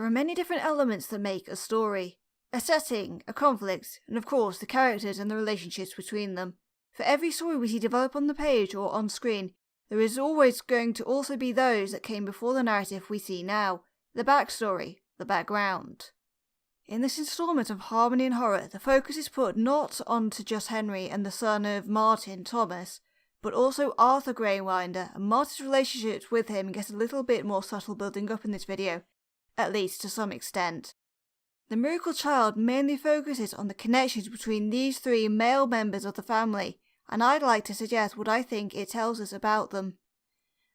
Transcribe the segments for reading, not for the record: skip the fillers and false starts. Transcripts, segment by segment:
There are many different elements that make a story. A setting, a conflict, and of course the characters and the relationships between them. For every story we see develop on the page or on screen, there is always going to also be those that came before the narrative we see now, the backstory, the background. In this installment of Harmony and Horror, the focus is put not onto just Henry and the son of Martin, Thomas, but also Arthur Greywinder, and Martin's relationships with him get a little bit more subtle building up in this video, at least to some extent. The Miracle Child mainly focuses on the connections between these three male members of the family, and I'd like to suggest what I think it tells us about them.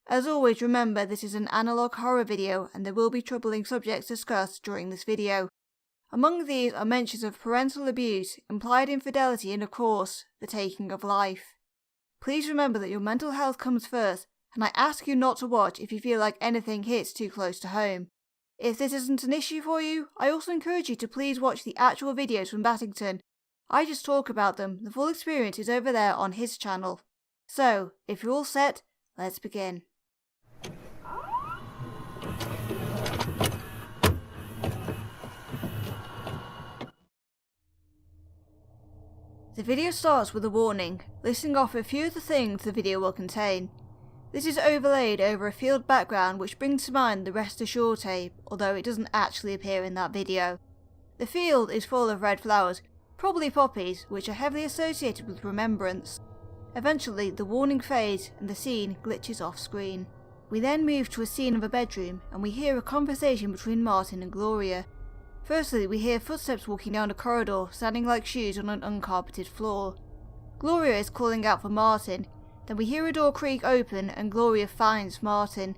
As always, remember this is an analog horror video and there will be troubling subjects discussed during this video. Among these are mentions of parental abuse, implied infidelity and of course, the taking of life. Please remember that your mental health comes first, and I ask you not to watch if you feel like anything hits too close to home. If this isn't an issue for you, I also encourage you to please watch the actual videos from Battington. I just talk about them, the full experience is over there on his channel. So, if you're all set, let's begin. The video starts with a warning, listing off a few of the things the video will contain. This is overlaid over a field background which brings to mind the Rest Assured tape, although it doesn't actually appear in that video. The field is full of red flowers, probably poppies, which are heavily associated with remembrance. Eventually, the warning fades and the scene glitches off screen. We then move to a scene of a bedroom, and we hear a conversation between Martin and Gloria. Firstly, we hear footsteps walking down a corridor, sounding like shoes on an uncarpeted floor. Gloria is calling out for Martin. Then we hear a door creak open and Gloria finds Martin.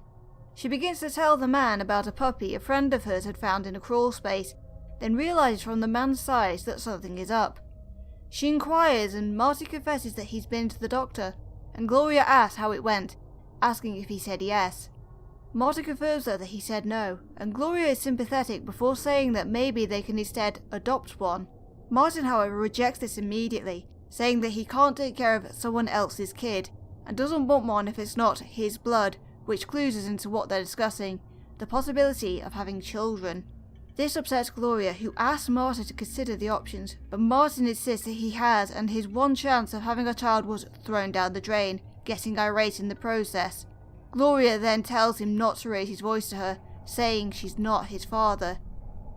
She begins to tell the man about a puppy a friend of hers had found in a crawl space, then realises from the man's size that something is up. She inquires and Martin confesses that he's been to the doctor, and Gloria asks how it went, asking if he said yes. Martin confirms that he said no, and Gloria is sympathetic before saying that maybe they can instead adopt one. Martin, however, rejects this immediately, saying that he can't take care of someone else's kid, and doesn't want one if it's not his blood, which clues us into what they're discussing, the possibility of having children. This upsets Gloria, who asks Martin to consider the options, but Martin insists that he has, and his one chance of having a child was thrown down the drain, getting irate in the process. Gloria then tells him not to raise his voice to her, saying she's not his father.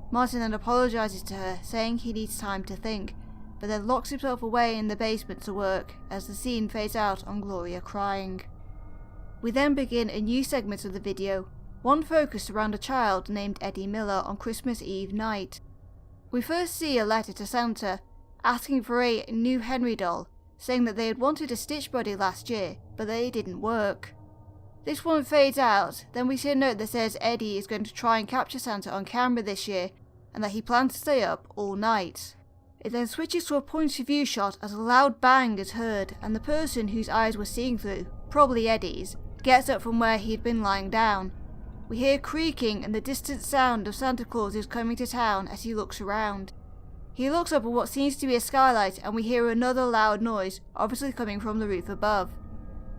Martin then apologises to her, saying he needs time to think, but then locks himself away in the basement to work as the scene fades out on Gloria crying. We then begin a new segment of the video, one focused around a child named Eddie Miller on Christmas Eve night. We first see a letter to Santa, asking for a new Henry doll, saying that they had wanted a Stitch Buddy last year, but they didn't work. This one fades out, then we see a note that says Eddie is going to try and capture Santa on camera this year, and that he plans to stay up all night. It then switches to a point of view shot as a loud bang is heard, and the person whose eyes we're seeing through, probably Eddie's, gets up from where he'd been lying down. We hear creaking and the distant sound of Santa Claus is coming to town as he looks around. He looks up at what seems to be a skylight and we hear another loud noise, obviously coming from the roof above.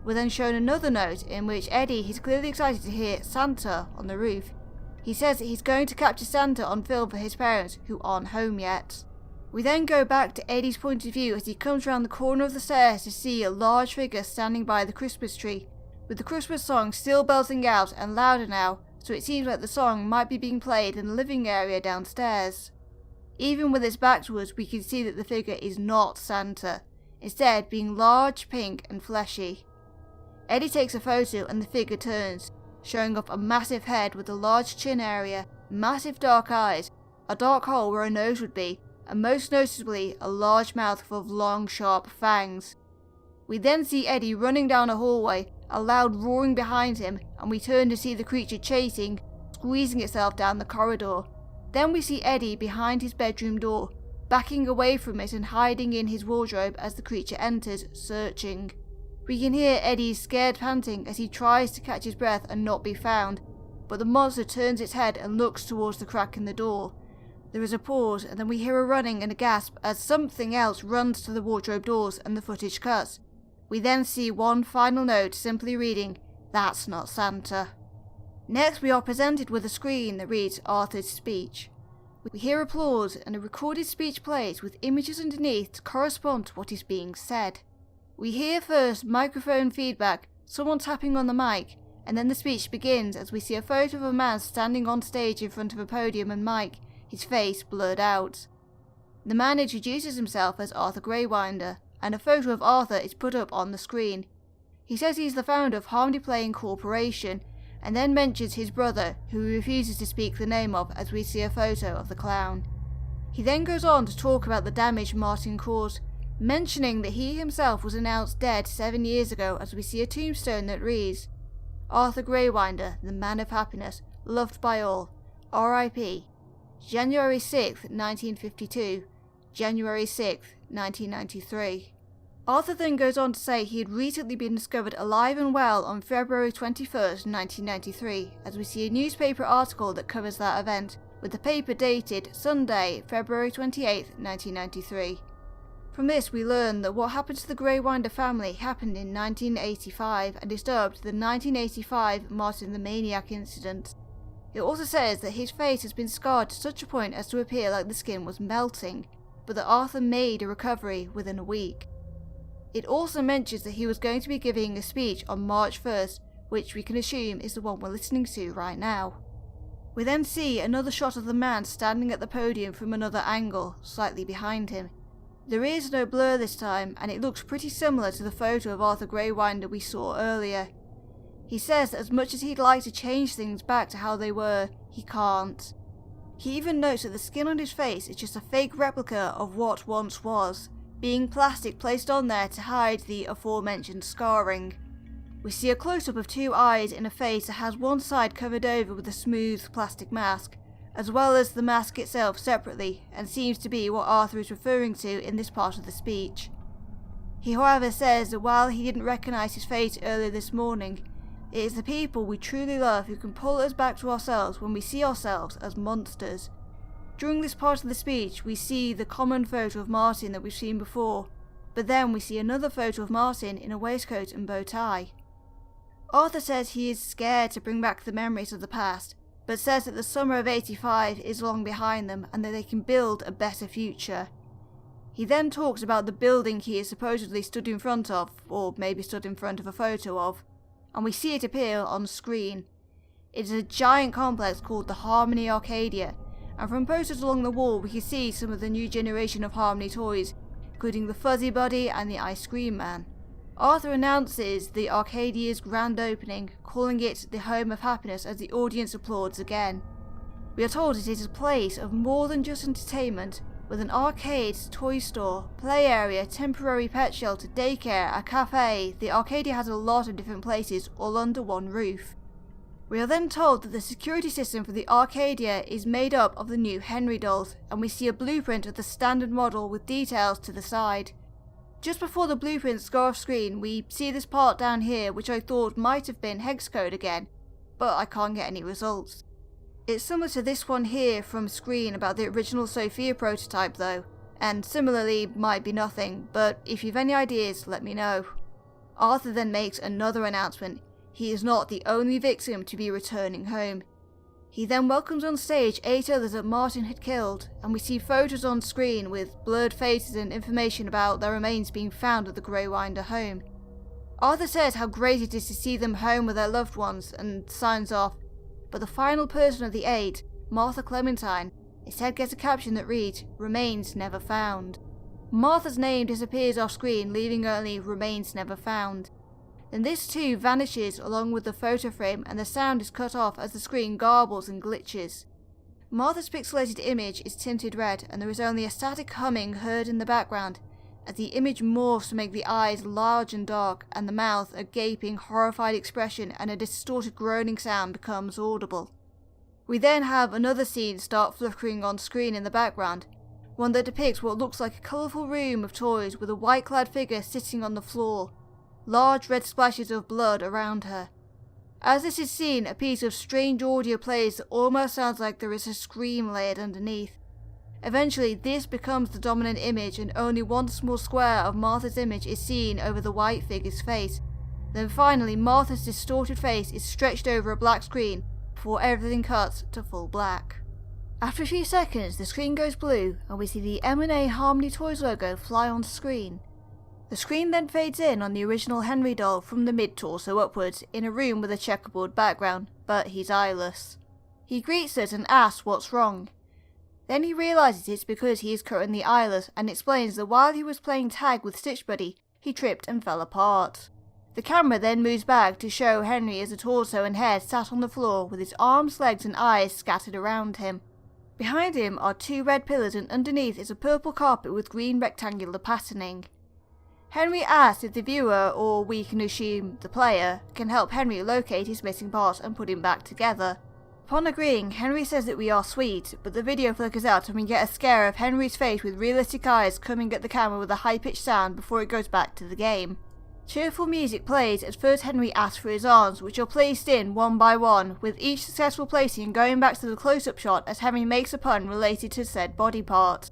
We're then shown another note in which Eddie is clearly excited to hear Santa on the roof. He says that he's going to capture Santa on film for his parents, who aren't home yet. We then go back to Eddie's point of view as he comes around the corner of the stairs to see a large figure standing by the Christmas tree, with the Christmas song still belting out and louder now, so it seems like the song might be being played in the living area downstairs. Even with its back to us, we can see that the figure is not Santa, instead being large, pink and fleshy. Eddie takes a photo and the figure turns, showing off a massive head with a large chin area, massive dark eyes, a dark hole where a nose would be, and most noticeably a large mouth full of long sharp fangs. We then see Eddie running down a hallway, a loud roaring behind him, and we turn to see the creature chasing, squeezing itself down the corridor. Then we see Eddie behind his bedroom door, backing away from it and hiding in his wardrobe as the creature enters, searching. We can hear Eddie's scared panting as he tries to catch his breath and not be found, but the monster turns its head and looks towards the crack in the door. There is a pause, and then we hear a running and a gasp as something else runs to the wardrobe doors and the footage cuts. We then see one final note simply reading, "That's not Santa." Next we are presented with a screen that reads Arthur's speech. We hear applause and a recorded speech plays with images underneath to correspond to what is being said. We hear first microphone feedback, someone tapping on the mic, and then the speech begins as we see a photo of a man standing on stage in front of a podium and mic, his face blurred out. The man introduces himself as Arthur Greywinder, and a photo of Arthur is put up on the screen. He says he's the founder of Harmony Playing Corporation, and then mentions his brother, who he refuses to speak the name of as we see a photo of the clown. He then goes on to talk about the damage Martin caused, mentioning that he himself was announced dead 7 years ago as we see a tombstone that reads, Arthur Greywinder, the man of happiness, loved by all, R.I.P. January 6th, 1952, January 6th, 1993. Arthur then goes on to say he had recently been discovered alive and well on February 21st, 1993, as we see a newspaper article that covers that event, with the paper dated Sunday, February 28th, 1993. From this we learn that what happened to the Greywinder family happened in 1985 and is dubbed the 1985 Martin the Maniac incident. It also says that his face has been scarred to such a point as to appear like the skin was melting, but that Arthur made a recovery within a week. It also mentions that he was going to be giving a speech on March 1st, which we can assume is the one we're listening to right now. We then see another shot of the man standing at the podium from another angle, slightly behind him. There is no blur this time, and it looks pretty similar to the photo of Arthur Greywinder we saw earlier. He says that as much as he'd like to change things back to how they were, he can't. He even notes that the skin on his face is just a fake replica of what once was, being plastic placed on there to hide the aforementioned scarring. We see a close-up of two eyes in a face that has one side covered over with a smooth plastic mask, as well as the mask itself separately, and seems to be what Arthur is referring to in this part of the speech. He however says that while he didn't recognise his face earlier this morning, it is the people we truly love who can pull us back to ourselves when we see ourselves as monsters. During this part of the speech we see the common photo of Martin that we've seen before, but then we see another photo of Martin in a waistcoat and bow tie. Arthur says he is scared to bring back the memories of the past, but says that the summer of '85 is long behind them and that they can build a better future. He then talks about the building he is supposedly stood in front of, or maybe stood in front of a photo of, and we see it appear on screen. It is a giant complex called the Harmony Arcadia, and from posters along the wall we can see some of the new generation of Harmony toys, including the Fuzzy Buddy and the Ice Cream Man. Arthur announces the Arcadia's grand opening, calling it the home of happiness as the audience applauds again. We are told it is a place of more than just entertainment, with an arcade, toy store, play area, temporary pet shelter, daycare, a cafe. The Arcadia has a lot of different places all under one roof. We are then told that the security system for the Arcadia is made up of the new Henry dolls, and we see a blueprint of the standard model with details to the side. Just before the blueprints go off screen, we see this part down here which I thought might have been hex code again, but I can't get any results. It's similar to this one here from screen about the original Sophia prototype though, and similarly might be nothing, but if you've any ideas, let me know. Arthur then makes another announcement. He is not the only victim to be returning home. He then welcomes on stage 8 others that Martin had killed, and we see photos on screen with blurred faces and information about their remains being found at the Greywinder home. Arthur says how great it is to see them home with their loved ones, and signs off, but the final person of the 8, Martha Clementine, instead gets a caption that reads, "Remains never found." Martha's name disappears off screen, leaving only "Remains never found." Then this too vanishes along with the photo frame, and the sound is cut off as the screen garbles and glitches. Martha's pixelated image is tinted red, and there is only a static humming heard in the background as the image morphs to make the eyes large and dark, and the mouth a gaping, horrified expression, and a distorted groaning sound becomes audible. We then have another scene start flickering on screen in the background, one that depicts what looks like a colourful room of toys with a white-clad figure sitting on the floor, large red splashes of blood around her. As this is seen, a piece of strange audio plays that almost sounds like there is a scream layered underneath. Eventually this becomes the dominant image, and only one small square of Martha's image is seen over the white figure's face. Then finally Martha's distorted face is stretched over a black screen, before everything cuts to full black. After a few seconds, the screen goes blue and we see the M&A Harmony Toys logo fly on screen. The screen then fades in on the original Henry doll from the mid-torso upwards in a room with a checkerboard background, but he's eyeless. He greets us and asks what's wrong. Then he realises it's because he is currently eyeless and explains that while he was playing tag with Stitch Buddy, he tripped and fell apart. The camera then moves back to show Henry as a torso and head sat on the floor with his arms, legs and eyes scattered around him. Behind him are two red pillars and underneath is a purple carpet with green rectangular patterning. Henry asks if the viewer, or we can assume the player, can help Henry locate his missing parts and put him back together. Upon agreeing, Henry says that we are sweet, but the video flickers out and we get a scare of Henry's face with realistic eyes coming at the camera with a high-pitched sound before it goes back to the game. Cheerful music plays as first Henry asks for his arms, which are placed in one by one, with each successful placing going back to the close-up shot as Henry makes a pun related to said body part.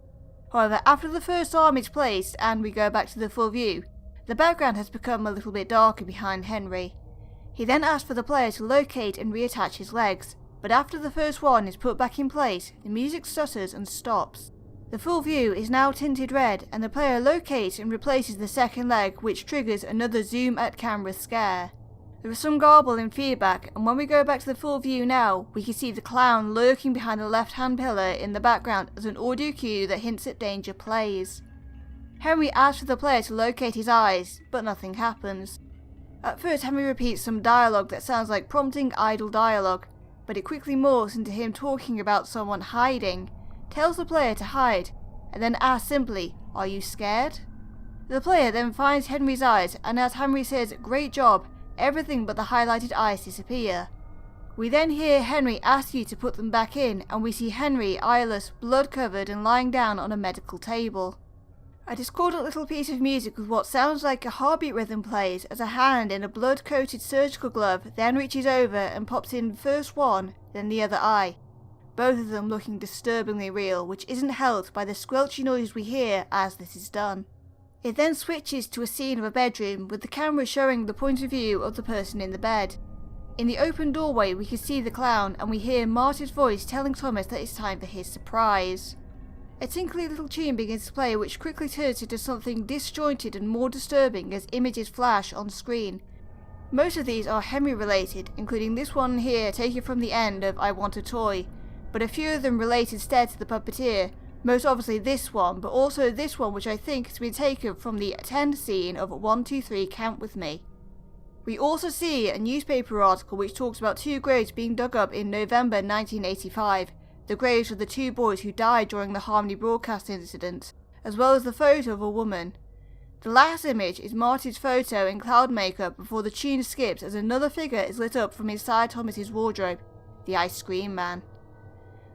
However, after the first arm is placed and we go back to the full view, the background has become a little bit darker behind Henry. He then asks for the player to locate and reattach his legs, but after the first one is put back in place, the music stutters and stops. The full view is now tinted red and the player locates and replaces the second leg, which triggers another zoom at camera scare. There is some garble in feedback, and when we go back to the full view now, we can see the clown lurking behind the left hand pillar in the background as an audio cue that hints at danger plays. Henry asks for the player to locate his eyes, but nothing happens. At first Henry repeats some dialogue that sounds like prompting idle dialogue, but it quickly morphs into him talking about someone hiding, tells the player to hide, and then asks simply, "Are you scared?" The player then finds Henry's eyes, and as Henry says, "Great job," everything but the highlighted eyes disappear. We then hear Henry ask you to put them back in, and we see Henry eyeless, blood covered and lying down on a medical table. A discordant little piece of music with what sounds like a heartbeat rhythm plays as a hand in a blood-coated surgical glove then reaches over and pops in first one, then the other eye, both of them looking disturbingly real, which isn't helped by the squelchy noises we hear as this is done. It then switches to a scene of a bedroom with the camera showing the point of view of the person in the bed. In the open doorway we can see the clown and we hear Marty's voice telling Thomas that it's time for his surprise. A tinkly little tune begins to play which quickly turns into something disjointed and more disturbing as images flash on screen. Most of these are Henry related, including this one here taken from the end of I Want a Toy, but a few of them relate instead to the puppeteer, most obviously this one, but also this one which I think has been taken from the attend scene of 1, 2, 3 Count With Me. We also see a newspaper article which talks about two graves being dug up in November 1985, the graves of the two boys who died during the Harmony broadcast incident, as well as the photo of a woman. The last image is Marty's photo in cloud makeup before the tune skips as another figure is lit up from inside Thomas's wardrobe, the Ice Cream Man.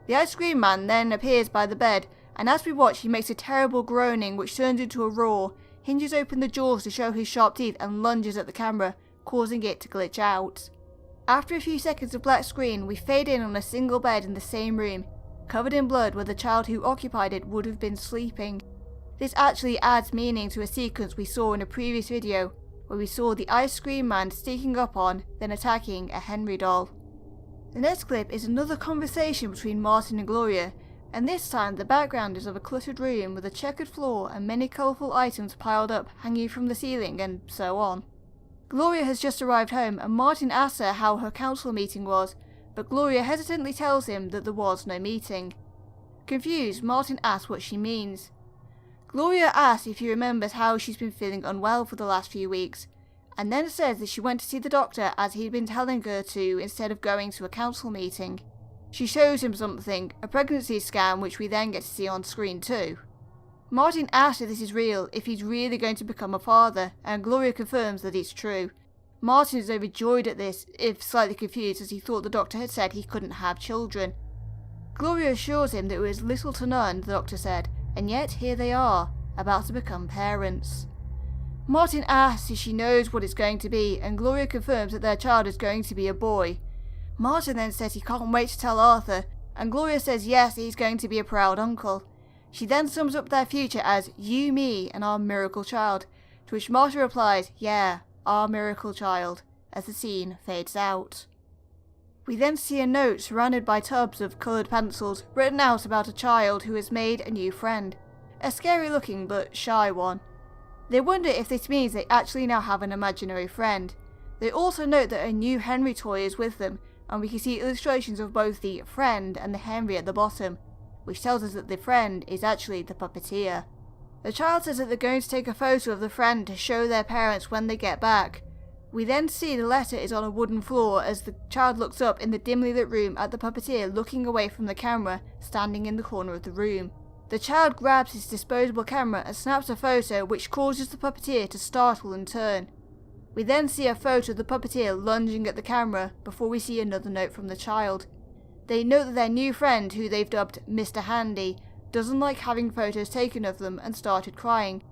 The Ice Cream Man then appears by the bed, and as we watch he makes a terrible groaning which turns into a roar, hinges open the jaws to show his sharp teeth and lunges at the camera, causing it to glitch out. After a few seconds of black screen, we fade in on a single bed in the same room, covered in blood where the child who occupied it would have been sleeping. This actually adds meaning to a sequence we saw in a previous video, where we saw the Ice Cream Man sneaking up on, then attacking a Henry doll. The next clip is another conversation between Martin and Gloria, and this time the background is of a cluttered room with a checkered floor and many colourful items piled up hanging from the ceiling and so on. Gloria has just arrived home and Martin asks her how her council meeting was, but Gloria hesitantly tells him that there was no meeting. Confused, Martin asks what she means. Gloria asks if he remembers how she's been feeling unwell for the last few weeks, and then says that she went to see the doctor as he'd been telling her to instead of going to a council meeting. She shows him something, a pregnancy scan which we then get to see on screen too. Martin asks if this is real, if he's really going to become a father, and Gloria confirms that it's true. Martin is overjoyed at this, if slightly confused as he thought the doctor had said he couldn't have children. Gloria assures him that it was little to none, the doctor said, and yet here they are, about to become parents. Martin asks if she knows what it's going to be, and Gloria confirms that their child is going to be a boy. Martin then says he can't wait to tell Arthur, and Gloria says yes, he's going to be a proud uncle. She then sums up their future as you, me, and our miracle child, to which Martin replies, yeah, our miracle child, as the scene fades out. We then see a note surrounded by tubs of coloured pencils written out about a child who has made a new friend. A scary looking but shy one. They wonder if this means they actually now have an imaginary friend. They also note that a new Henry toy is with them, and we can see illustrations of both the friend and the Henry at the bottom, which tells us that the friend is actually the puppeteer. The child says that they're going to take a photo of the friend to show their parents when they get back. We then see the letter is on a wooden floor as the child looks up in the dimly lit room at the puppeteer looking away from the camera standing in the corner of the room. The child grabs his disposable camera and snaps a photo, which causes the puppeteer to startle and turn. We then see a photo of the puppeteer lunging at the camera before we see another note from the child. They note that their new friend, who they've dubbed Mr. Handy, doesn't like having photos taken of them and started crying,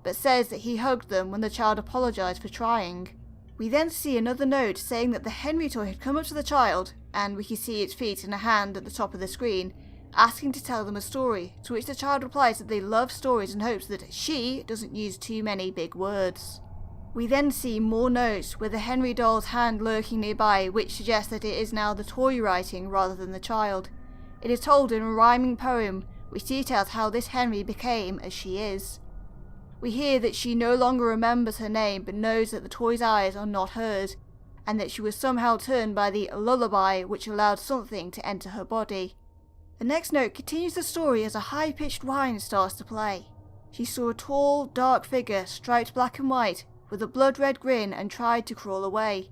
but says that he hugged them when the child apologised for trying. We then see another note saying that the Henry toy had come up to the child, and we can see its feet and a hand at the top of the screen, asking to tell them a story, to which the child replies that they love stories and hopes that she doesn't use too many big words. We then see more notes with the Henry doll's hand lurking nearby, which suggests that it is now the toy writing rather than the child. It is told in a rhyming poem which details how this Henry became as she is. We hear that she no longer remembers her name but knows that the toy's eyes are not hers, and that she was somehow turned by the lullaby which allowed something to enter her body. The next note continues the story as a high-pitched whine starts to play. She saw a tall, dark figure striped black and white with a blood-red grin and tried to crawl away.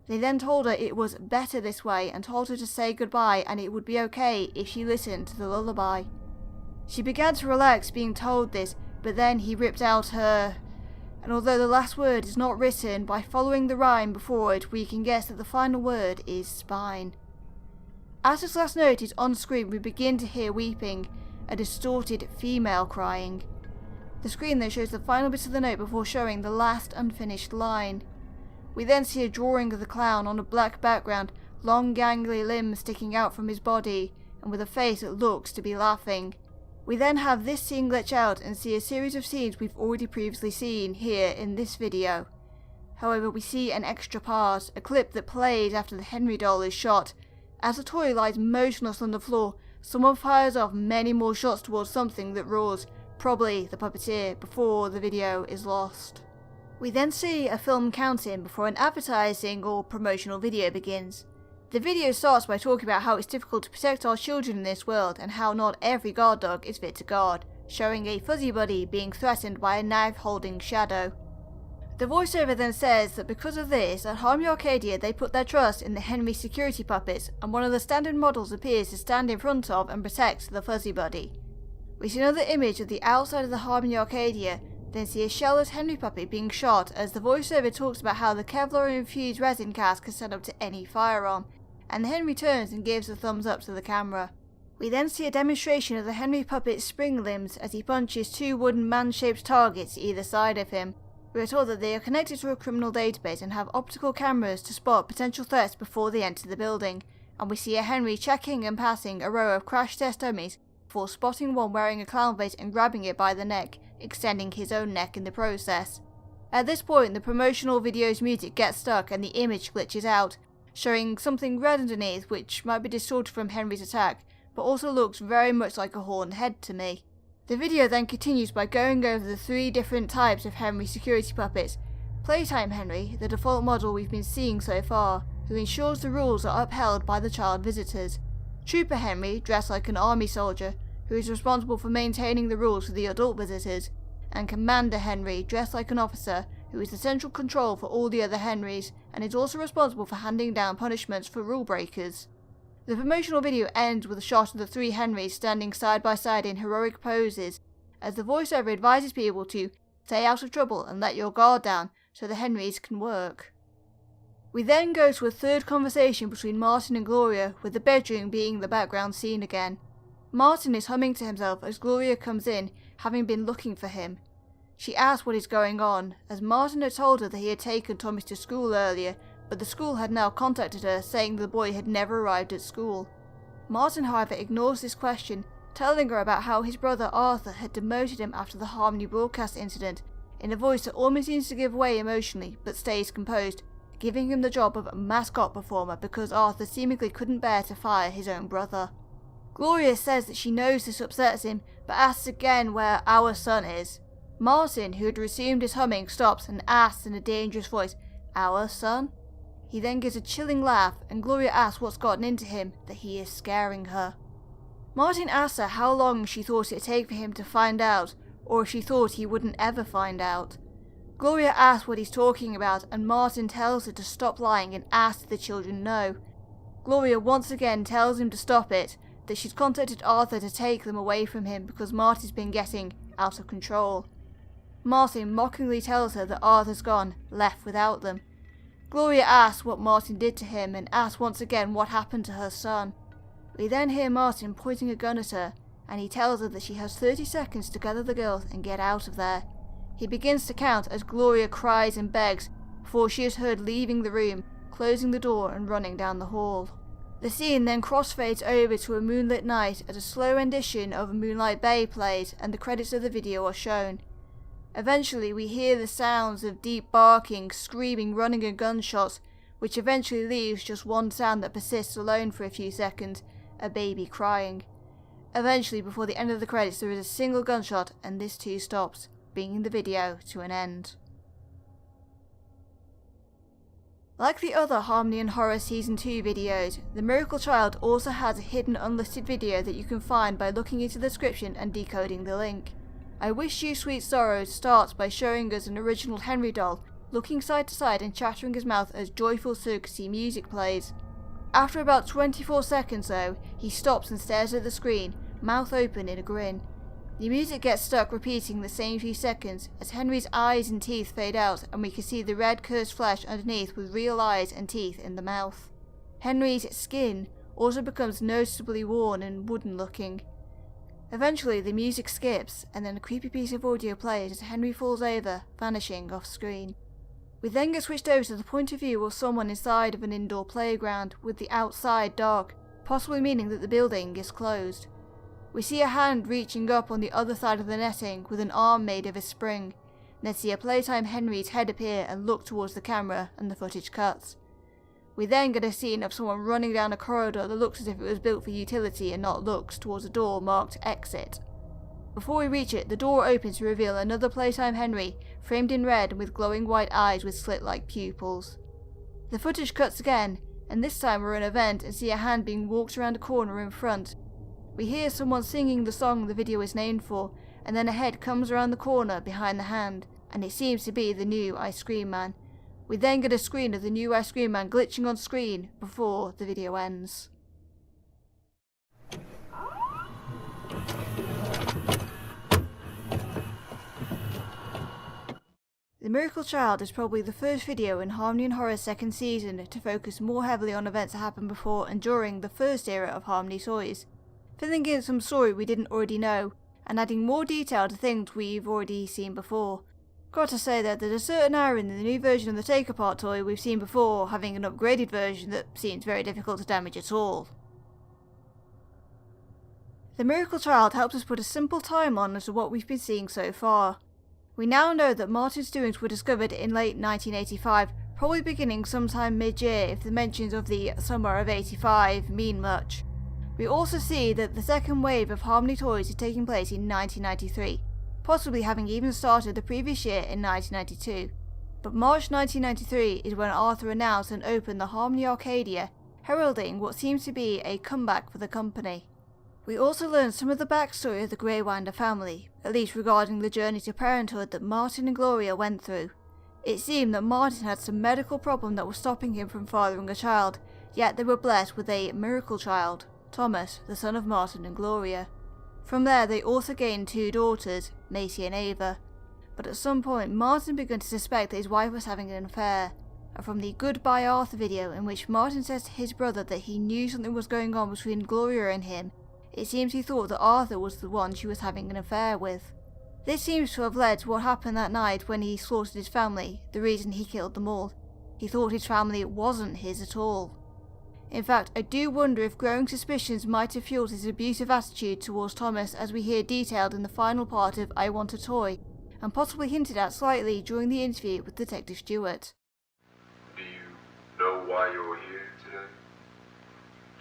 They then told her it was better this way and told her to say goodbye and it would be okay if she listened to the lullaby. She began to relax being told this, but then he ripped out her... And although the last word is not written, by following the rhyme before it we can guess that the final word is spine. As this last note is on screen we begin to hear weeping, a distorted female crying. The screen then shows the final bit of the note before showing the last unfinished line. We then see a drawing of the clown on a black background, long gangly limbs sticking out from his body, and with a face that looks to be laughing. We then have this scene glitch out and see a series of scenes we've already previously seen here in this video. However, we see an extra part, a clip that plays after the Henry doll is shot. As the toy lies motionless on the floor, someone fires off many more shots towards something that roars, probably the puppeteer, before the video is lost. We then see a film countdown before an advertising or promotional video begins. The video starts by talking about how it's difficult to protect our children in this world and how not every guard dog is fit to guard, showing a fuzzy buddy being threatened by a knife-holding shadow. The voiceover then says that because of this, at Harmony Arcadia they put their trust in the Henry security puppets, and one of the standard models appears to stand in front of and protect the fuzzy buddy. We see another image of the outside of the Harmony Arcadia, then see a shellless Henry puppet being shot as the voiceover talks about how the Kevlar infused resin cast can stand up to any firearm, and the Henry turns and gives a thumbs up to the camera. We then see a demonstration of the Henry puppet's spring limbs as he punches two wooden man-shaped targets either side of him. We are told that they are connected to a criminal database and have optical cameras to spot potential threats before they enter the building, and we see a Henry checking and passing a row of crash test dummies before spotting one wearing a clown face and grabbing it by the neck, extending his own neck in the process. At this point the promotional video's music gets stuck and the image glitches out, showing something red underneath which might be distorted from Henry's attack, but also looks very much like a horned head to me. The video then continues by going over the three different types of Henry security puppets. Playtime Henry, the default model we've been seeing so far, who ensures the rules are upheld by the child visitors. Trooper Henry, dressed like an army soldier, who is responsible for maintaining the rules for the adult visitors, and Commander Henry, dressed like an officer, who is the central control for all the other Henrys, and is also responsible for handing down punishments for rule breakers. The promotional video ends with a shot of the three Henrys standing side by side in heroic poses, as the voiceover advises people to stay out of trouble and let your guard down so the Henrys can work. We then go to a third conversation between Martin and Gloria, with the bedroom being the background scene again. Martin is humming to himself as Gloria comes in, having been looking for him. She asks what is going on, as Martin had told her that he had taken Thomas to school earlier, but the school had now contacted her saying the boy had never arrived at school. Martin, however, ignores this question, telling her about how his brother Arthur had demoted him after the Harmony broadcast incident, in a voice that almost seems to give way emotionally but stays composed, giving him the job of mascot performer because Arthur seemingly couldn't bear to fire his own brother. Gloria says that she knows this upsets him, but asks again where our son is. Martin, who had resumed his humming, stops and asks in a dangerous voice, "Our son?" He then gives a chilling laugh, and Gloria asks what's gotten into him, that he is scaring her. Martin asks her how long she thought it'd take for him to find out, or if she thought he wouldn't ever find out. Gloria asks what he's talking about, and Martin tells her to stop lying and asks if the children know. Gloria once again tells him to stop it, that she's contacted Arthur to take them away from him because Martin's been getting out of control. Martin mockingly tells her that Arthur's gone, left without them. Gloria asks what Martin did to him and asks once again what happened to her son. We then hear Martin pointing a gun at her, and he tells her that she has 30 seconds to gather the girls and get out of there. He begins to count as Gloria cries and begs before she is heard leaving the room, closing the door and running down the hall. The scene then crossfades over to a moonlit night as a slow rendition of Moonlight Bay plays and the credits of the video are shown. Eventually we hear the sounds of deep barking, screaming, running and gunshots, which eventually leaves just one sound that persists alone for a few seconds, a baby crying. Eventually, before the end of the credits, there is a single gunshot and this too stops, bringing the video to an end. Like the other Harmony and Horror Season 2 videos, The Miracle Child also has a hidden unlisted video that you can find by looking into the description and decoding the link. I Wish You Sweet Sorrows starts by showing us an original Henry doll, looking side to side and chattering his mouth as joyful circusy music plays. After about 24 seconds though, he stops and stares at the screen, mouth open in a grin. The music gets stuck repeating the same few seconds as Henry's eyes and teeth fade out and we can see the red cursed flesh underneath with real eyes and teeth in the mouth. Henry's skin also becomes noticeably worn and wooden looking. Eventually the music skips and then a creepy piece of audio plays as Henry falls over, vanishing off screen. We then get switched over to the point of view of someone inside of an indoor playground with the outside dark, possibly meaning that the building is closed. We see a hand reaching up on the other side of the netting with an arm made of a spring, then see a Playtime Henry's head appear and look towards the camera and the footage cuts. We then get a scene of someone running down a corridor that looks as if it was built for utility and not looks towards a door marked exit. Before we reach it, the door opens to reveal another Playtime Henry, framed in red and with glowing white eyes with slit-like pupils. The footage cuts again, and this time we're in a vent and see a hand being walked around a corner in front. We hear someone singing the song the video is named for, and then a head comes around the corner behind the hand, and it seems to be the new Ice Cream Man. We then get a screen of the new Ice Cream Man glitching on screen before the video ends. The Miracle Child is probably the first video in Harmony and Horror's second season to focus more heavily on events that happened before and during the first era of Harmony toys, filling in some story we didn't already know, and adding more detail to things we've already seen before. Got to say that there's a certain irony in the new version of the Take-Apart toy we've seen before having an upgraded version that seems very difficult to damage at all. The Miracle Child helps us put a simple timeline as to what we've been seeing so far. We now know that Martin's doings were discovered in late 1985, probably beginning sometime mid-year if the mentions of the summer of 85 mean much. We also see that the second wave of Harmony toys is taking place in 1993, possibly having even started the previous year in 1992. But March 1993 is when Arthur announced and opened the Harmony Arcadia, heralding what seems to be a comeback for the company. We also learn some of the backstory of the Greywinder family, at least regarding the journey to parenthood that Martin and Gloria went through. It seemed that Martin had some medical problem that was stopping him from fathering a child, yet they were blessed with a miracle child, Thomas, the son of Martin and Gloria. From there they also gained two daughters, Macy and Ava, but at some point Martin began to suspect that his wife was having an affair, and from the Goodbye Arthur video in which Martin says to his brother that he knew something was going on between Gloria and him, it seems he thought that Arthur was the one she was having an affair with. This seems to have led to what happened that night when he slaughtered his family, the reason he killed them all. He thought his family wasn't his at all. In fact, I do wonder if growing suspicions might have fueled his abusive attitude towards Thomas, as we hear detailed in the final part of I Want a Toy, and possibly hinted at slightly during the interview with Detective Stewart. Do you know why you're here today?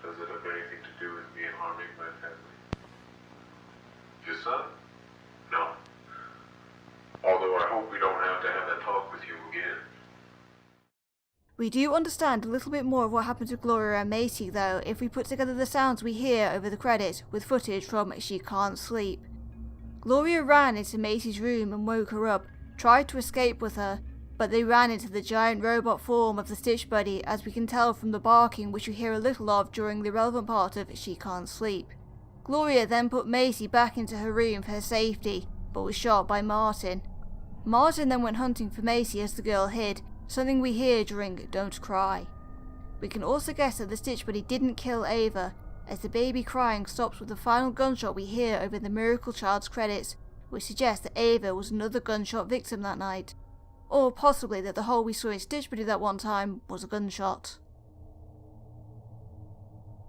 Does it have anything to do with me harming my family? Your son? No. Although I hope we don't have to have that talk with you again. We do understand a little bit more of what happened to Gloria and Macy though if we put together the sounds we hear over the credits with footage from She Can't Sleep. Gloria ran into Macy's room and woke her up, tried to escape with her, but they ran into the giant robot form of the Stitch Buddy, as we can tell from the barking which we hear a little of during the relevant part of She Can't Sleep. Gloria then put Macy back into her room for her safety, but was shot by Martin. Martin then went hunting for Macy as the girl hid, something we hear during Don't Cry. We can also guess that the Stitch Buddy didn't kill Ava, as the baby crying stops with the final gunshot we hear over the Miracle Child's credits, which suggests that Ava was another gunshot victim that night. Or possibly that the hole we saw in Stitch Buddy that one time was a gunshot.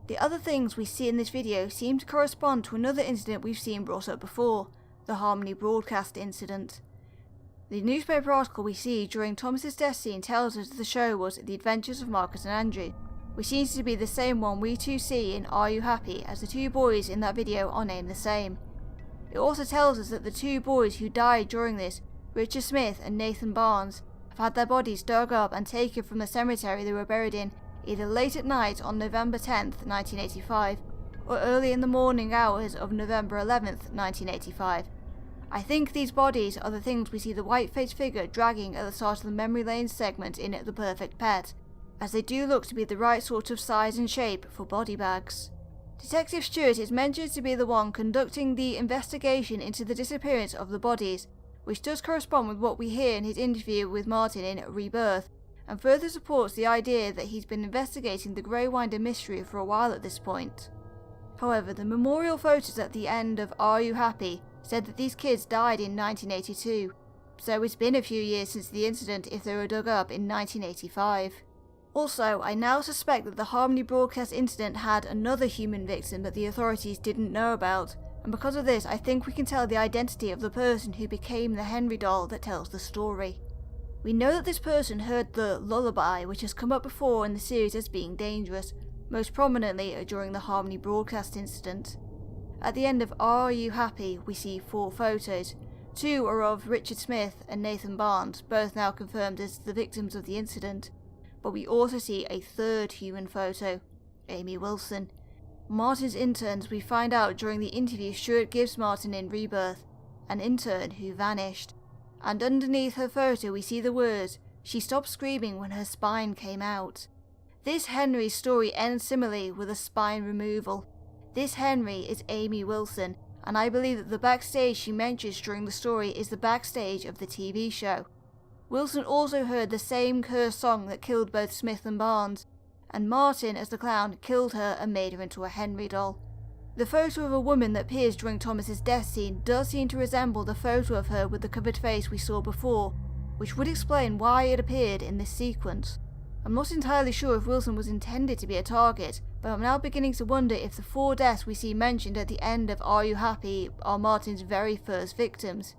The other things we see in this video seem to correspond to another incident we've seen brought up before, the Harmony broadcast incident. The newspaper article we see during Thomas's death scene tells us that the show was The Adventures of Marcus and Andrew, which seems to be the same one we too see in Are You Happy, as the two boys in that video are named the same. It also tells us that the two boys who died during this, Richard Smith and Nathan Barnes, have had their bodies dug up and taken from the cemetery they were buried in either late at night on November 10th, 1985, or early in the morning hours of November 11th, 1985. I think these bodies are the things we see the white-faced figure dragging at the start of the memory lane segment in The Perfect Pet, as they do look to be the right sort of size and shape for body bags. Detective Stewart is mentioned to be the one conducting the investigation into the disappearance of the bodies, which does correspond with what we hear in his interview with Martin in Rebirth, and further supports the idea that he's been investigating the Grey Winder mystery for a while at this point. However, the memorial photos at the end of Are You Happy said that these kids died in 1982, so it's been a few years since the incident if they were dug up in 1985. Also, I now suspect that the Harmony broadcast incident had another human victim that the authorities didn't know about, and because of this I think we can tell the identity of the person who became the Henry doll that tells the story. We know that this person heard the lullaby, which has come up before in the series as being dangerous, most prominently during the Harmony broadcast incident. At the end of Are You Happy, we see 4 photos. 2 are of Richard Smith and Nathan Barnes, both now confirmed as the victims of the incident, but we also see a 3rd human photo, Amy Wilson. Martin's interns we find out during the interview Stewart gives Martin in Rebirth, an intern who vanished. And underneath her photo we see the words, "She stopped screaming when her spine came out." This Henry story ends similarly with a spine removal. This Henry is Amy Wilson, and I believe that the backstage she mentions during the story is the backstage of the TV show. Wilson also heard the same cursed song that killed both Smith and Barnes, and Martin, as the clown, killed her and made her into a Henry doll. The photo of a woman that appears during Thomas's death scene does seem to resemble the photo of her with the covered face we saw before, which would explain why it appeared in this sequence. I'm not entirely sure if Wilson was intended to be a target, but I'm now beginning to wonder if the 4 deaths we see mentioned at the end of Are You Happy are Martin's very first victims.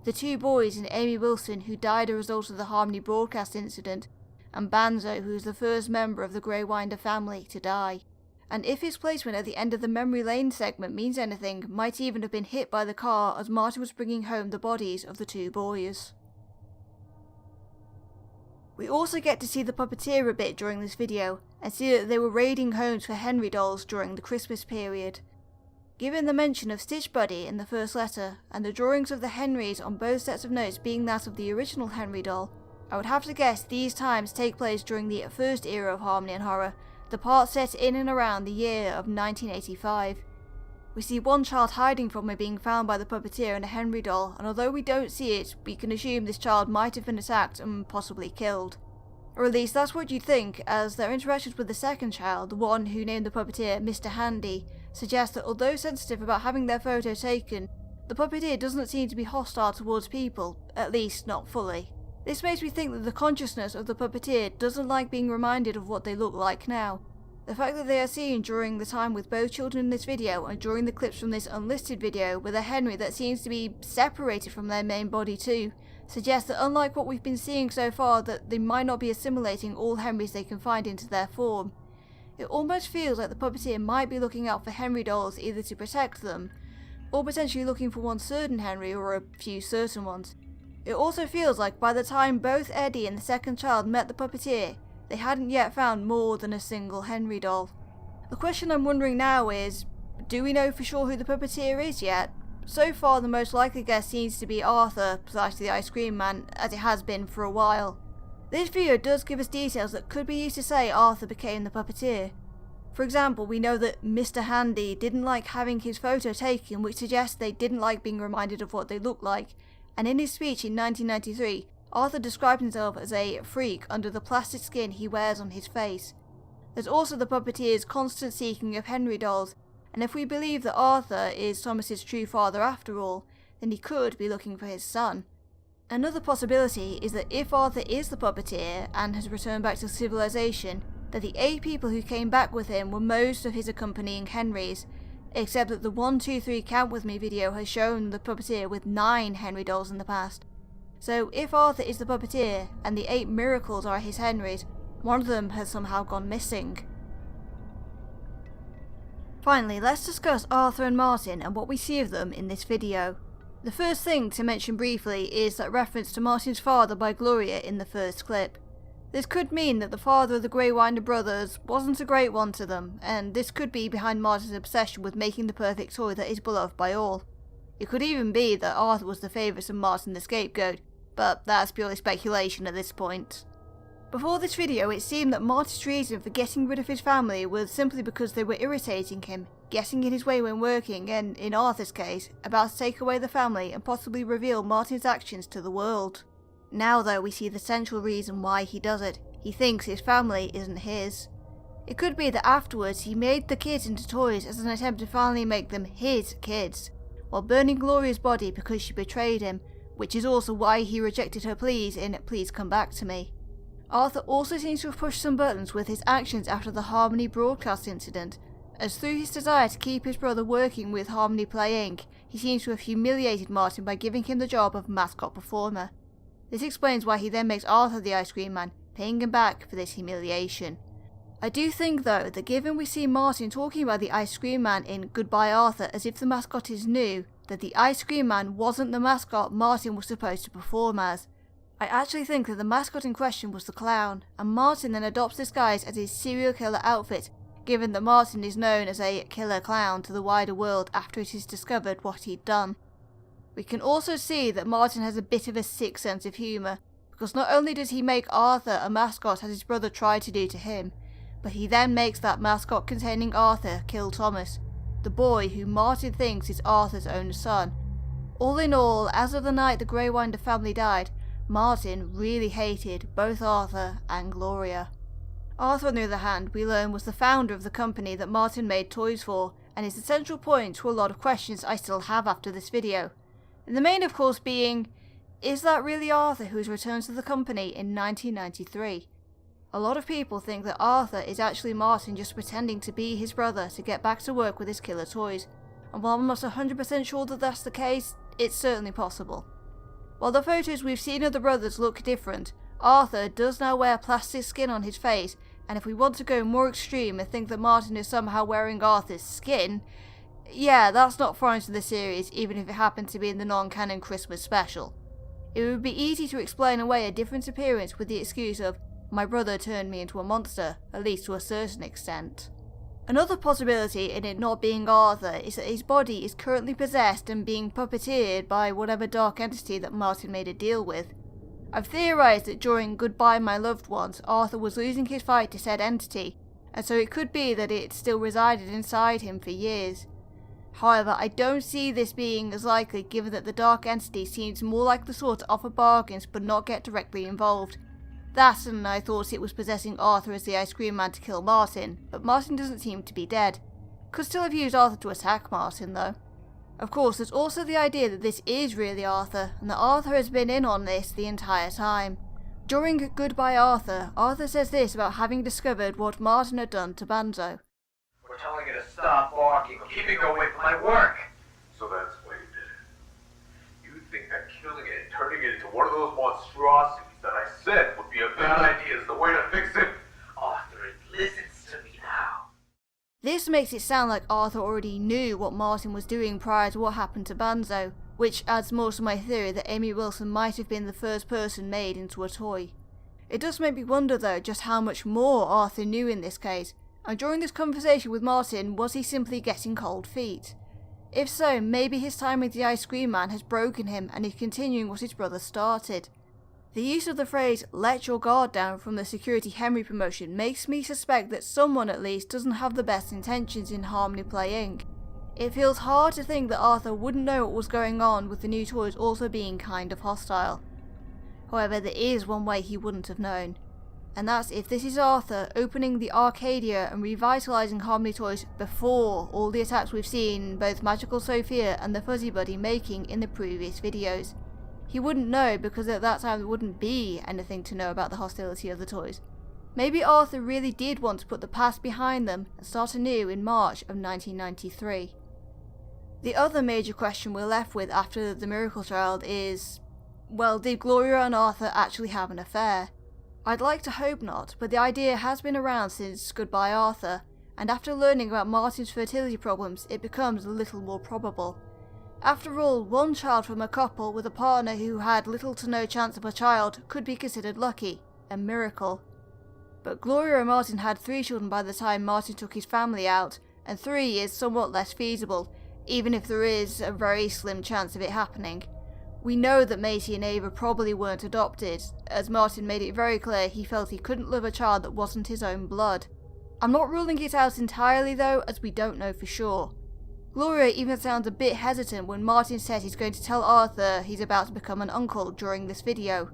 The 2 boys and Amy Wilson who died as a result of the Harmony broadcast incident, and Banzo, who is the first member of the Grey Winder family to die. And if his placement at the end of the memory lane segment means anything, might even have been hit by the car as Martin was bringing home the bodies of the 2 boys. We also get to see the puppeteer a bit during this video, and see that they were raiding homes for Henry dolls during the Christmas period. Given the mention of Stitch Buddy in the first letter, and the drawings of the Henrys on both sets of notes being that of the original Henry doll, I would have to guess these times take place during the first era of Harmony and Horror, the part set in and around the year of 1985. We see one child hiding from her being found by the puppeteer in a Henry doll, and although we don't see it, we can assume this child might have been attacked and possibly killed. Or at least that's what you'd think, as their interactions with the second child, the one who named the puppeteer Mr. Handy, suggest that although sensitive about having their photo taken, the puppeteer doesn't seem to be hostile towards people, at least not fully. This makes me think that the consciousness of the puppeteer doesn't like being reminded of what they look like now. The fact that they are seen during the time with both children in this video and during the clips from this unlisted video with a Henry that seems to be separated from their main body too, suggests that unlike what we've been seeing so far, that they might not be assimilating all Henrys they can find into their form. It almost feels like the puppeteer might be looking out for Henry dolls either to protect them, or potentially looking for one certain Henry or a few certain ones. It also feels like by the time both Eddie and the second child met the puppeteer, they hadn't yet found more than a single Henry doll. The question I'm wondering now is, do we know for sure who the puppeteer is yet? So far the most likely guess seems to be Arthur, / the Ice Cream Man, as it has been for a while. This video does give us details that could be used to say Arthur became the puppeteer. For example, we know that Mr. Handy didn't like having his photo taken, which suggests they didn't like being reminded of what they looked like, and in his speech in 1993, Arthur described himself as a freak under the plastic skin he wears on his face. There's also the puppeteer's constant seeking of Henry dolls, and if we believe that Arthur is Thomas's true father after all, then he could be looking for his son. Another possibility is that if Arthur is the puppeteer and has returned back to civilization, that the 8 people who came back with him were most of his accompanying Henrys, except that the 1, 2, 3 Count With Me video has shown the puppeteer with 9 Henry dolls in the past. So if Arthur is the puppeteer and the 8 miracles are his Henrys, one of them has somehow gone missing. Finally, let's discuss Arthur and Martin and what we see of them in this video. The first thing to mention briefly is that reference to Martin's father by Gloria in the first clip. This could mean that the father of the Greywinder brothers wasn't a great one to them, and this could be behind Martin's obsession with making the perfect toy that is beloved by all. It could even be that Arthur was the favourite and Martin the scapegoat, but that's purely speculation at this point. Before this video, it seemed that Martin's reason for getting rid of his family was simply because they were irritating him, getting in his way when working, and, in Arthur's case, about to take away the family and possibly reveal Martin's actions to the world. Now though, we see the central reason why he does it. He thinks his family isn't his. It could be that afterwards he made the kids into toys as an attempt to finally make them his kids, while burning Gloria's body because she betrayed him, which is also why he rejected her pleas in Please Come Back to Me. Arthur also seems to have pushed some buttons with his actions after the Harmony broadcast incident, as through his desire to keep his brother working with Harmony Play Inc., he seems to have humiliated Martin by giving him the job of mascot performer. This explains why he then makes Arthur the Ice Cream Man, paying him back for this humiliation. I do think though that given we see Martin talking about the Ice Cream Man in Goodbye Arthur as if the mascot is new, that the Ice Cream Man wasn't the mascot Martin was supposed to perform as. I actually think that the mascot in question was the clown, and Martin then adopts this guise as his serial killer outfit, given that Martin is known as a killer clown to the wider world after it is discovered what he'd done. We can also see that Martin has a bit of a sick sense of humour, because not only does he make Arthur a mascot as his brother tried to do to him, but he then makes that mascot containing Arthur kill Thomas, the boy who Martin thinks is Arthur's own son. All in all, as of the night the Greywinder family died, Martin really hated both Arthur and Gloria. Arthur, on the other hand, we learn was the founder of the company that Martin made toys for, and is the central point to a lot of questions I still have after this video. And the main, of course, being, is that really Arthur who has returned to the company in 1993? A lot of people think that Arthur is actually Martin just pretending to be his brother to get back to work with his killer toys, and while I'm not 100% sure that that's the case, it's certainly possible. While the photos we've seen of the brothers look different, Arthur does now wear plastic skin on his face, and if we want to go more extreme and think that Martin is somehow wearing Arthur's skin, yeah, that's not foreign to the series, even if it happened to be in the non-canon Christmas special. It would be easy to explain away a different appearance with the excuse of, my brother turned me into a monster, at least to a certain extent. Another possibility in it not being Arthur is that his body is currently possessed and being puppeteered by whatever dark entity that Martin made a deal with. I've theorised that during Goodbye My Loved Ones, Arthur was losing his fight to said entity, and so it could be that it still resided inside him for years. However, I don't see this being as likely given that the dark entity seems more like the sort to offer bargains but not get directly involved. That and I thought it was possessing Arthur as the Ice Cream Man to kill Martin, but Martin doesn't seem to be dead. Could still have used Arthur to attack Martin though. Of course, there's also the idea that this is really Arthur, and that Arthur has been in on this the entire time. During Goodbye Arthur, Arthur says this about having discovered what Martin had done to Banzo. We're telling you to stop barking. We're keeping you away from my work. So that's why you did it. You think that killing it and turning it into one of those monstrosities that I said would be a bad idea is the way to fix it? Arthur listens to me now. This makes it sound like Arthur already knew what Martin was doing prior to what happened to Banzo, which adds more to my theory that Amy Wilson might have been the first person made into a toy. It does make me wonder though just how much more Arthur knew in this case, and during this conversation with Martin, was he simply getting cold feet? If so, maybe his time with the Ice Cream Man has broken him and he's continuing what his brother started. The use of the phrase, "let your guard down" from the Security Henry promotion makes me suspect that someone at least doesn't have the best intentions in Harmony Play Inc. It feels hard to think that Arthur wouldn't know what was going on with the new toys also being kind of hostile. However, there is one way he wouldn't have known, and that's if this is Arthur opening the Arcadia and revitalising Harmony toys before all the attacks we've seen both Magical Sophia and the Fuzzy Buddy making in the previous videos. He wouldn't know because at that time there wouldn't be anything to know about the hostility of the toys. Maybe Arthur really did want to put the past behind them and start anew in March of 1993. The other major question we're left with after the Miracle Child is, well, did Gloria and Arthur actually have an affair? I'd like to hope not, but the idea has been around since Goodbye Arthur, and after learning about Martin's fertility problems, it becomes a little more probable. After all, one child from a couple with a partner who had little to no chance of a child could be considered lucky, a miracle. But Gloria and Martin had 3 children by the time Martin took his family out, and 3 is somewhat less feasible, even if there is a very slim chance of it happening. We know that Maisie and Ava probably weren't adopted, as Martin made it very clear he felt he couldn't love a child that wasn't his own blood. I'm not ruling it out entirely though, as we don't know for sure. Gloria even sounds a bit hesitant when Martin says he's going to tell Arthur he's about to become an uncle during this video.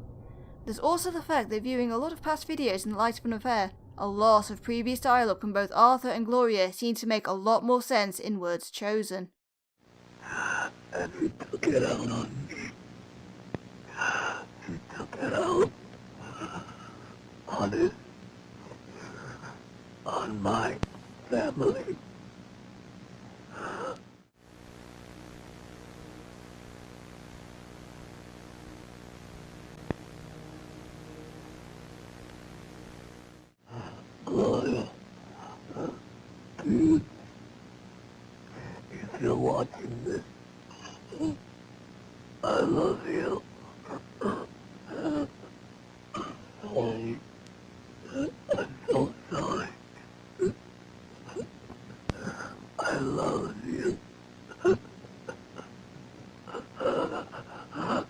There's also the fact that viewing a lot of past videos in the light of an affair, a lot of previous dialogue from both Arthur and Gloria seem to make a lot more sense in words chosen. And you took it out on me. You took it out on it, on my family. Gloria, dude, if you're watching this, I love you. I'm so sorry. I love you.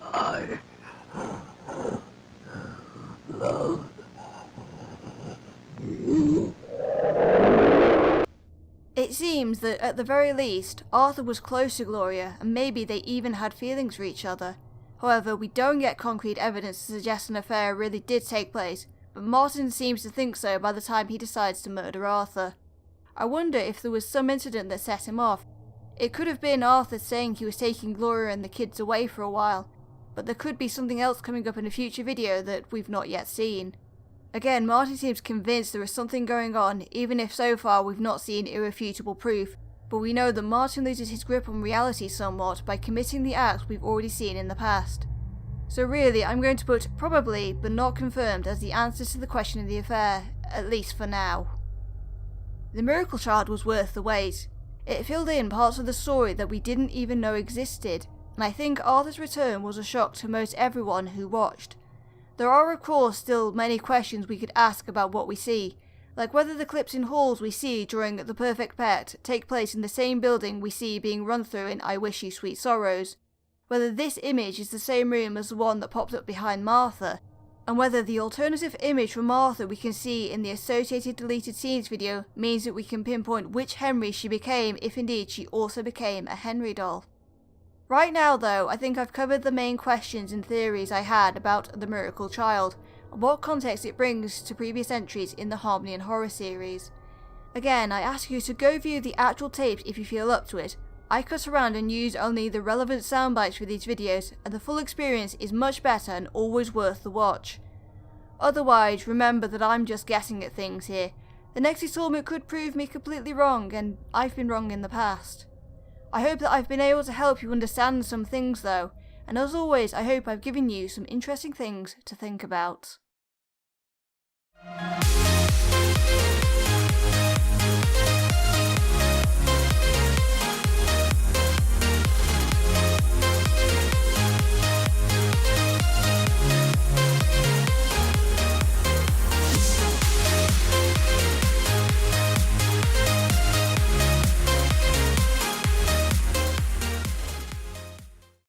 I love you. It seems that at the very least, Arthur was close to Gloria and maybe they even had feelings for each other. However, we don't get concrete evidence to suggest an affair really did take place, but Martin seems to think so by the time he decides to murder Arthur. I wonder if there was some incident that set him off. It could have been Arthur saying he was taking Gloria and the kids away for a while, but there could be something else coming up in a future video that we've not yet seen. Again, Martin seems convinced there is something going on, even if so far we've not seen irrefutable proof, but we know that Martin loses his grip on reality somewhat by committing the acts we've already seen in the past. So really, I'm going to put probably, but not confirmed as the answer to the question of the affair, at least for now. The Miracle Child was worth the wait. It filled in parts of the story that we didn't even know existed, and I think Arthur's return was a shock to most everyone who watched. There are of course still many questions we could ask about what we see, like whether the clips in halls we see during The Perfect Pet take place in the same building we see being run through in I Wish You Sweet Sorrows, whether this image is the same room as the one that popped up behind Martha, and whether the alternative image from Martha we can see in the associated deleted scenes video means that we can pinpoint which Henry she became if indeed she also became a Henry doll. Right now though, I think I've covered the main questions and theories I had about the Miracle Child, and what context it brings to previous entries in the Harmony and Horror series. Again, I ask you to go view the actual tapes if you feel up to it. I cut around and used only the relevant soundbites for these videos, and the full experience is much better and always worth the watch. Otherwise, remember that I'm just guessing at things here. The next installment could prove me completely wrong, and I've been wrong in the past. I hope that I've been able to help you understand some things though, and as always I hope I've given you some interesting things to think about.